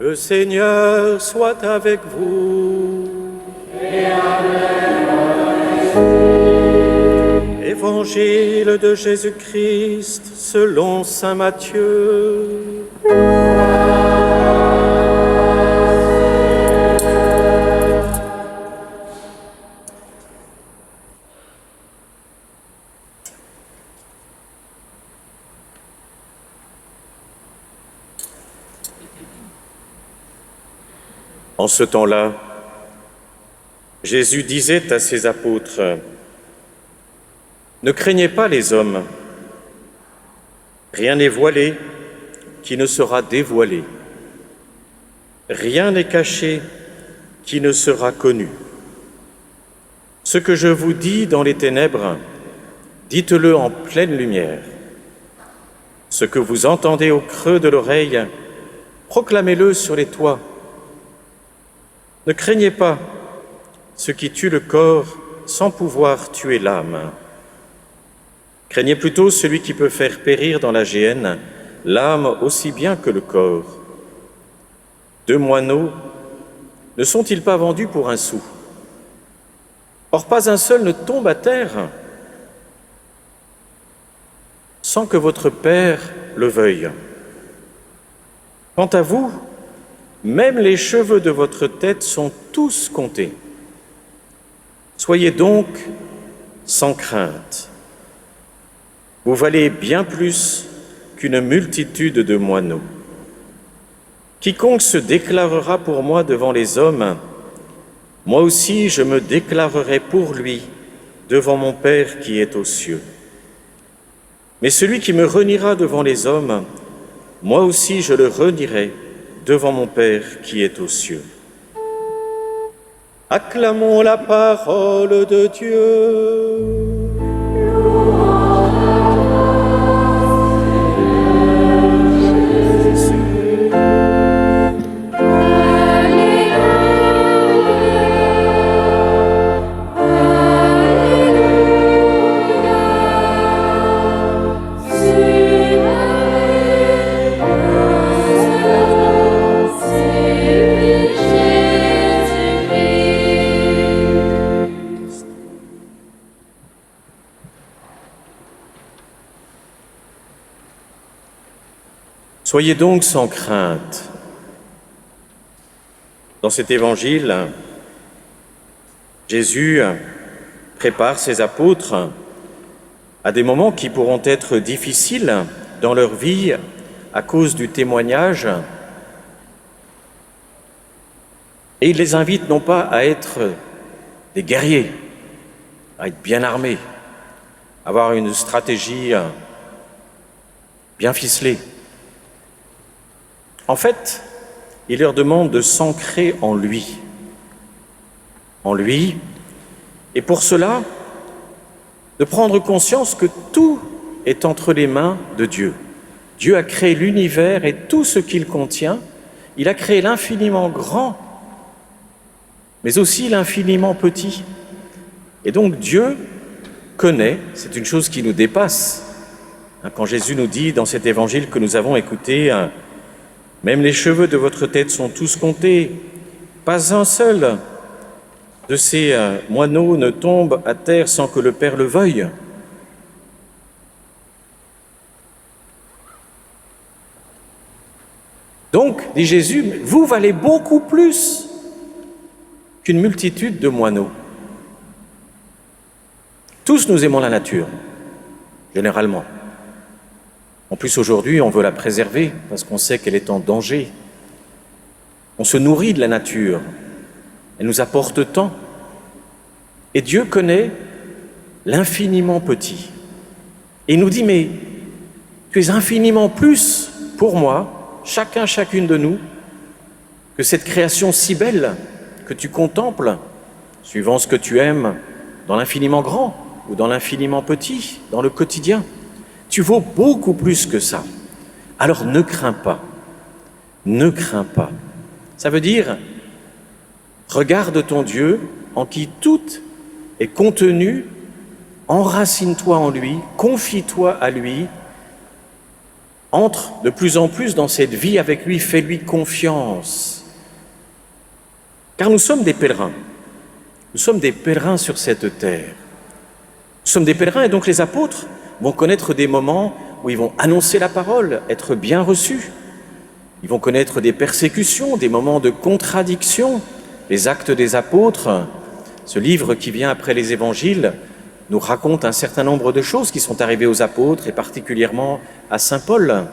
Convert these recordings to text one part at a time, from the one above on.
Le Seigneur soit avec vous. Et avec votre Évangile de Jésus-Christ selon saint Matthieu. En ce temps-là, Jésus disait à ses apôtres : « Ne craignez pas les hommes, rien n'est voilé qui ne sera dévoilé, rien n'est caché qui ne sera connu. Ce que je vous dis dans les ténèbres, dites-le en pleine lumière. Ce que vous entendez au creux de l'oreille, proclamez-le sur les toits. Ne craignez pas ce qui tue le corps sans pouvoir tuer l'âme. Craignez plutôt celui qui peut faire périr dans la géhenne l'âme aussi bien que le corps. 2 moineaux ne sont-ils pas vendus pour un sou? Or, pas un seul ne tombe à terre sans que votre Père le veuille. Quant à vous, même les cheveux de votre tête sont tous comptés. Soyez donc sans crainte. Vous valez bien plus qu'une multitude de moineaux. Quiconque se déclarera pour moi devant les hommes, moi aussi je me déclarerai pour lui devant mon Père qui est aux cieux. Mais celui qui me reniera devant les hommes, moi aussi je le renierai devant mon Père qui est aux cieux. Acclamons la parole de Dieu. Soyez donc sans crainte. Dans cet évangile, Jésus prépare ses apôtres à des moments qui pourront être difficiles dans leur vie à cause du témoignage. Et il les invite non pas à être des guerriers, à être bien armés, à avoir une stratégie bien ficelée. En fait, il leur demande de s'ancrer en lui, et pour cela, de prendre conscience que tout est entre les mains de Dieu. Dieu a créé l'univers et tout ce qu'il contient. Il a créé l'infiniment grand, mais aussi l'infiniment petit. Et donc Dieu connaît, c'est une chose qui nous dépasse. Quand Jésus nous dit dans cet évangile que nous avons écouté, même les cheveux de votre tête sont tous comptés. Pas un seul de ces moineaux ne tombe à terre sans que le Père le veuille. Donc, dit Jésus, vous valez beaucoup plus qu'une multitude de moineaux. Tous nous aimons la nature, généralement. En plus, aujourd'hui, on veut la préserver parce qu'on sait qu'elle est en danger. On se nourrit de la nature. Elle nous apporte tant. Et Dieu connaît l'infiniment petit. Et il nous dit, mais tu es infiniment plus pour moi, chacun, chacune de nous, que cette création si belle que tu contemples, suivant ce que tu aimes, dans l'infiniment grand ou dans l'infiniment petit, dans le quotidien. Tu vaux beaucoup plus que ça. Alors ne crains pas. Ne crains pas. Ça veut dire, regarde ton Dieu en qui tout est contenu, enracine-toi en lui, confie-toi à lui, entre de plus en plus dans cette vie avec lui, fais-lui confiance. Car nous sommes des pèlerins. Nous sommes des pèlerins sur cette terre. Nous sommes des pèlerins et donc les apôtres vont connaître des moments où ils vont annoncer la parole, être bien reçus. Ils vont connaître des persécutions, des moments de contradiction. Les Actes des Apôtres, ce livre qui vient après les Évangiles, nous raconte un certain nombre de choses qui sont arrivées aux apôtres et particulièrement à saint Paul.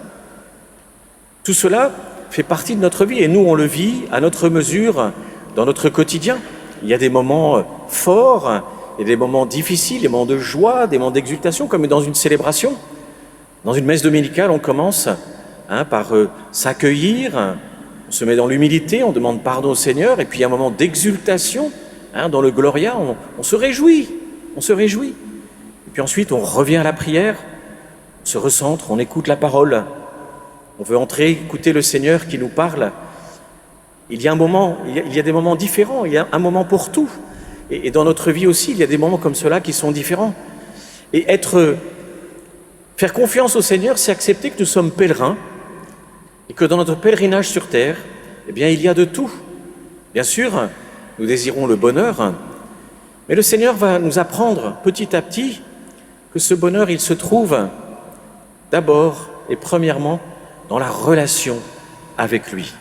Tout cela fait partie de notre vie et nous on le vit à notre mesure dans notre quotidien. Il y a des moments forts et des moments difficiles, des moments de joie, des moments d'exultation comme dans une célébration. Dans une messe dominicale, on commence par s'accueillir, on se met dans l'humilité, on demande pardon au Seigneur et puis il y a un moment d'exultation, dans le Gloria, on se réjouit. On se réjouit. Et puis ensuite, on revient à la prière, on se recentre, on écoute la parole. On veut entrer, écouter le Seigneur qui nous parle. Il y a des moments différents, il y a un moment pour tout. Et dans notre vie aussi, il y a des moments comme cela qui sont différents. Et faire confiance au Seigneur, c'est accepter que nous sommes pèlerins et que dans notre pèlerinage sur terre, eh bien, il y a de tout. Bien sûr, nous désirons le bonheur, mais le Seigneur va nous apprendre petit à petit que ce bonheur, il se trouve d'abord et premièrement dans la relation avec lui.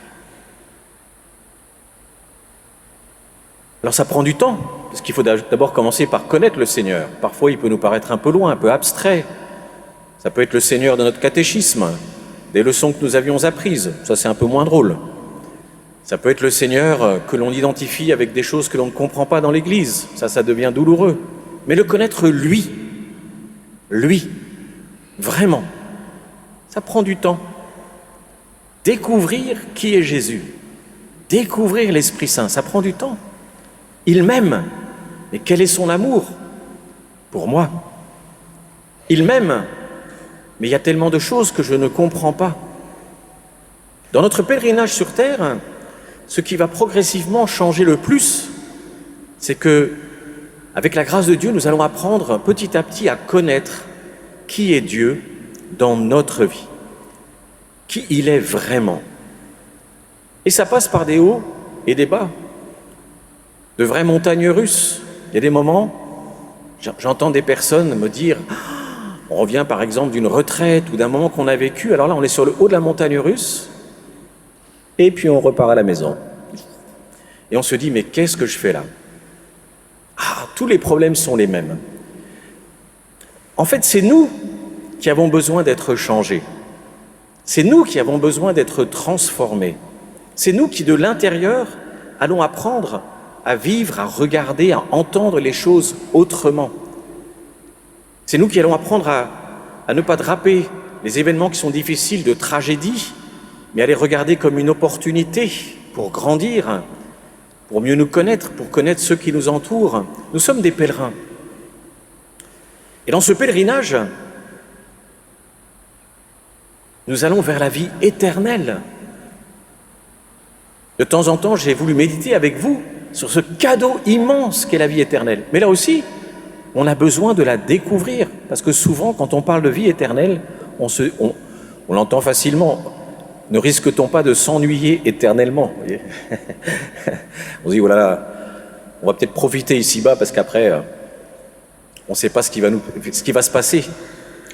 Alors ça prend du temps, parce qu'il faut d'abord commencer par connaître le Seigneur. Parfois, il peut nous paraître un peu loin, un peu abstrait. Ça peut être le Seigneur de notre catéchisme, des leçons que nous avions apprises. Ça, c'est un peu moins drôle. Ça peut être le Seigneur que l'on identifie avec des choses que l'on ne comprend pas dans l'Église. Ça devient douloureux. Mais le connaître lui, vraiment, ça prend du temps. Découvrir qui est Jésus, découvrir l'Esprit Saint, ça prend du temps. Il m'aime, mais quel est son amour pour moi? Il m'aime, mais il y a tellement de choses que je ne comprends pas. Dans notre pèlerinage sur terre, ce qui va progressivement changer le plus, c'est que, avec la grâce de Dieu, nous allons apprendre petit à petit à connaître qui est Dieu dans notre vie, qui il est vraiment. Et ça passe par des hauts et des bas, de vraies montagnes russes. Il y a des moments, j'entends des personnes me dire, on revient par exemple d'une retraite ou d'un moment qu'on a vécu, alors là on est sur le haut de la montagne russe, et puis on repart à la maison. Et on se dit, mais qu'est-ce que je fais là? Tous les problèmes sont les mêmes. En fait, c'est nous qui avons besoin d'être changés. C'est nous qui avons besoin d'être transformés. C'est nous qui, de l'intérieur, allons apprendre à vivre, à regarder, à entendre les choses autrement. C'est nous qui allons apprendre à ne pas draper les événements qui sont difficiles de tragédie, mais à les regarder comme une opportunité pour grandir, pour mieux nous connaître, pour connaître ceux qui nous entourent. Nous sommes des pèlerins. Et dans ce pèlerinage, nous allons vers la vie éternelle. De temps en temps, j'ai voulu méditer avec vous sur ce cadeau immense qu'est la vie éternelle. Mais là aussi, on a besoin de la découvrir, parce que souvent, quand on parle de vie éternelle, on l'entend facilement. Ne risque-t-on pas de s'ennuyer éternellement? Vous voyez. On se dit, voilà, on va peut-être profiter ici-bas, parce qu'après, on ne sait pas ce qui va se passer.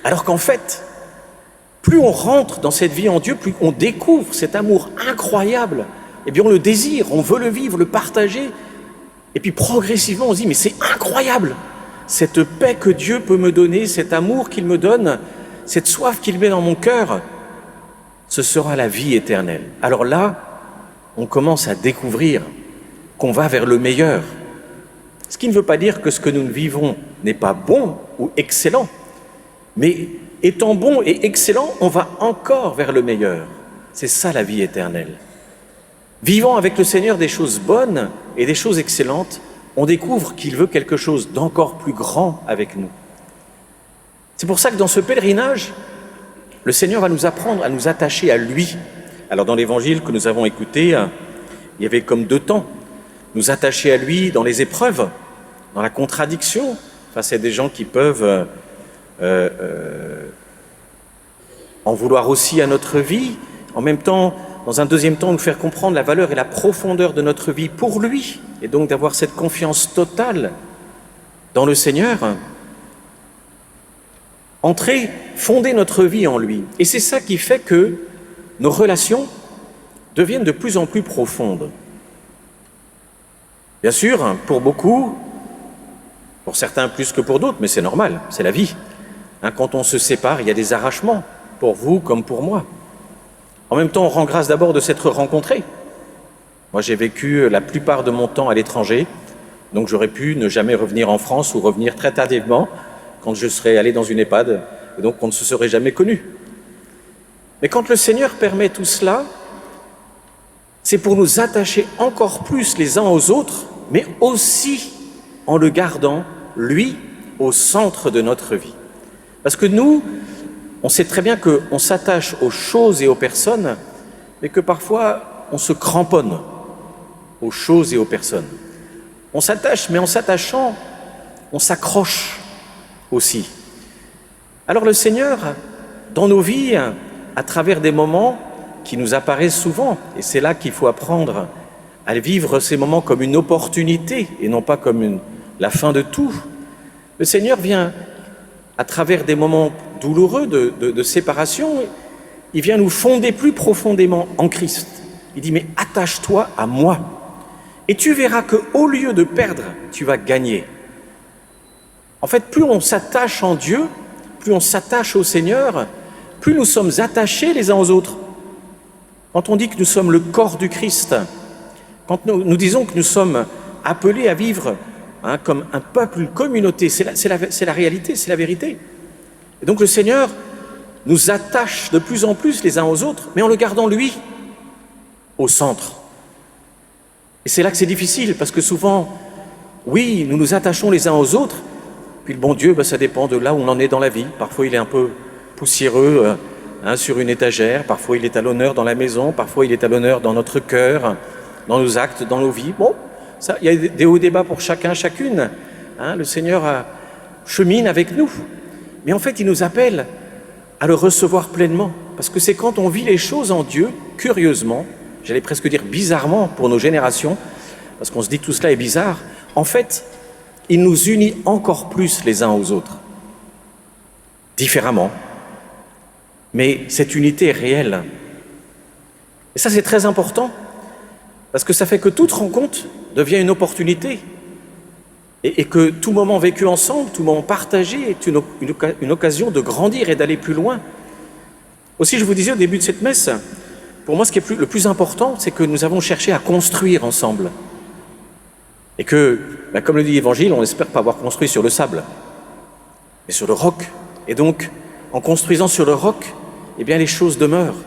Alors qu'en fait, plus on rentre dans cette vie en Dieu, plus on découvre cet amour incroyable. Eh bien, on le désire, on veut le vivre, le partager. Et puis progressivement, on se dit, mais c'est incroyable, cette paix que Dieu peut me donner, cet amour qu'il me donne, cette soif qu'il met dans mon cœur, ce sera la vie éternelle. Alors là, on commence à découvrir qu'on va vers le meilleur. Ce qui ne veut pas dire que ce que nous vivons n'est pas bon ou excellent, mais étant bon et excellent, on va encore vers le meilleur. C'est ça la vie éternelle. Vivant avec le Seigneur des choses bonnes et des choses excellentes, on découvre qu'il veut quelque chose d'encore plus grand avec nous. C'est pour ça que dans ce pèlerinage, le Seigneur va nous apprendre à nous attacher à lui. Alors dans l'évangile que nous avons écouté, il y avait comme deux temps. Nous attacher à lui dans les épreuves, dans la contradiction, face à des gens qui peuvent en vouloir aussi à notre vie, en même temps, dans un deuxième temps, nous faire comprendre la valeur et la profondeur de notre vie pour lui, et donc d'avoir cette confiance totale dans le Seigneur. Entrer, fonder notre vie en lui. Et c'est ça qui fait que nos relations deviennent de plus en plus profondes. Bien sûr, pour beaucoup, pour certains plus que pour d'autres, mais c'est normal, c'est la vie. Quand on se sépare, il y a des arrachements, pour vous comme pour moi. En même temps, on rend grâce d'abord de s'être rencontrés. Moi, j'ai vécu la plupart de mon temps à l'étranger, donc j'aurais pu ne jamais revenir en France ou revenir très tardivement quand je serais allé dans une EHPAD, et donc on ne se serait jamais connus. Mais quand le Seigneur permet tout cela, c'est pour nous attacher encore plus les uns aux autres, mais aussi en le gardant, lui, au centre de notre vie. Parce que nous, on sait très bien qu'on s'attache aux choses et aux personnes, mais que parfois on se cramponne aux choses et aux personnes. On s'attache, mais en s'attachant, on s'accroche aussi. Alors le Seigneur, dans nos vies, à travers des moments qui nous apparaissent souvent, et c'est là qu'il faut apprendre à vivre ces moments comme une opportunité et non pas comme la fin de tout, le Seigneur vient, à travers des moments douloureux de séparation, il vient nous fonder plus profondément en Christ. Il dit, mais attache-toi à moi. Et tu verras qu'au lieu de perdre, tu vas gagner. En fait, plus on s'attache en Dieu, plus on s'attache au Seigneur, plus nous sommes attachés les uns aux autres. Quand on dit que nous sommes le corps du Christ, quand nous disons que nous sommes appelés à vivre comme un peuple, une communauté, c'est la réalité, c'est la vérité. Et donc le Seigneur nous attache de plus en plus les uns aux autres, mais en le gardant lui au centre. Et c'est là que c'est difficile, parce que souvent, oui, nous nous attachons les uns aux autres, puis le bon Dieu, ça dépend de là où on en est dans la vie. Parfois il est un peu poussiéreux sur une étagère, parfois il est à l'honneur dans la maison, parfois il est à l'honneur dans notre cœur, dans nos actes, dans nos vies. Bon, ça, il y a des hauts débats pour chacun, chacune. Le Seigneur chemine avec nous. Mais en fait, il nous appelle à le recevoir pleinement. Parce que c'est quand on vit les choses en Dieu, curieusement, j'allais presque dire bizarrement pour nos générations, parce qu'on se dit que tout cela est bizarre, en fait, il nous unit encore plus les uns aux autres. Différemment. Mais cette unité est réelle. Et ça, c'est très important. Parce que ça fait que toute rencontre devient une opportunité et que tout moment vécu ensemble, tout moment partagé est une occasion de grandir et d'aller plus loin. Aussi, je vous disais au début de cette messe, pour moi, ce qui est le plus important, c'est que nous avons cherché à construire ensemble. Et que, comme le dit l'Évangile, on espère pas avoir construit sur le sable, mais sur le roc. Et donc, en construisant sur le roc, eh bien, les choses demeurent.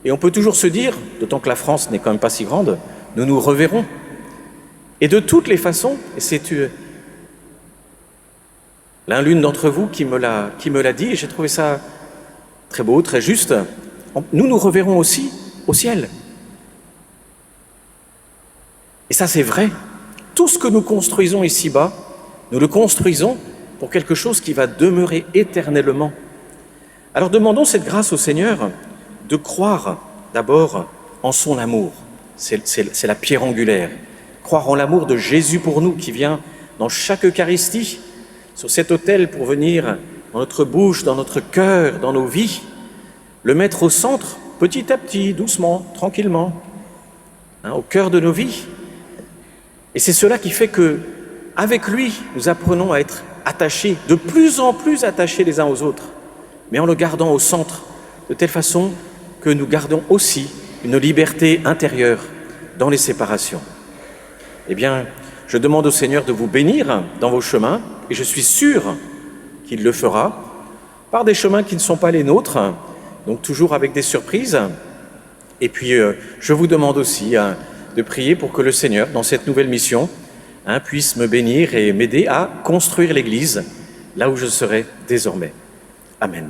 Et on peut toujours se dire, d'autant que la France n'est quand même pas si grande, nous nous reverrons. Et de toutes les façons, et c'est l'une d'entre vous qui me l'a dit, et j'ai trouvé ça très beau, très juste, nous reverrons aussi au ciel. Et ça, c'est vrai. Tout ce que nous construisons ici-bas, nous le construisons pour quelque chose qui va demeurer éternellement. Alors demandons cette grâce au Seigneur de croire d'abord en son amour. C'est la pierre angulaire. Croire en l'amour de Jésus pour nous qui vient dans chaque Eucharistie, sur cet autel pour venir dans notre bouche, dans notre cœur, dans nos vies, le mettre au centre, petit à petit, doucement, tranquillement, au cœur de nos vies. Et c'est cela qui fait que, avec lui, nous apprenons à être attachés, de plus en plus attachés les uns aux autres, mais en le gardant au centre, de telle façon que nous gardons aussi une liberté intérieure dans les séparations. Eh bien, je demande au Seigneur de vous bénir dans vos chemins, et je suis sûr qu'il le fera, par des chemins qui ne sont pas les nôtres, donc toujours avec des surprises. Et puis, je vous demande aussi de prier pour que le Seigneur, dans cette nouvelle mission, puisse me bénir et m'aider à construire l'Église là où je serai désormais. Amen.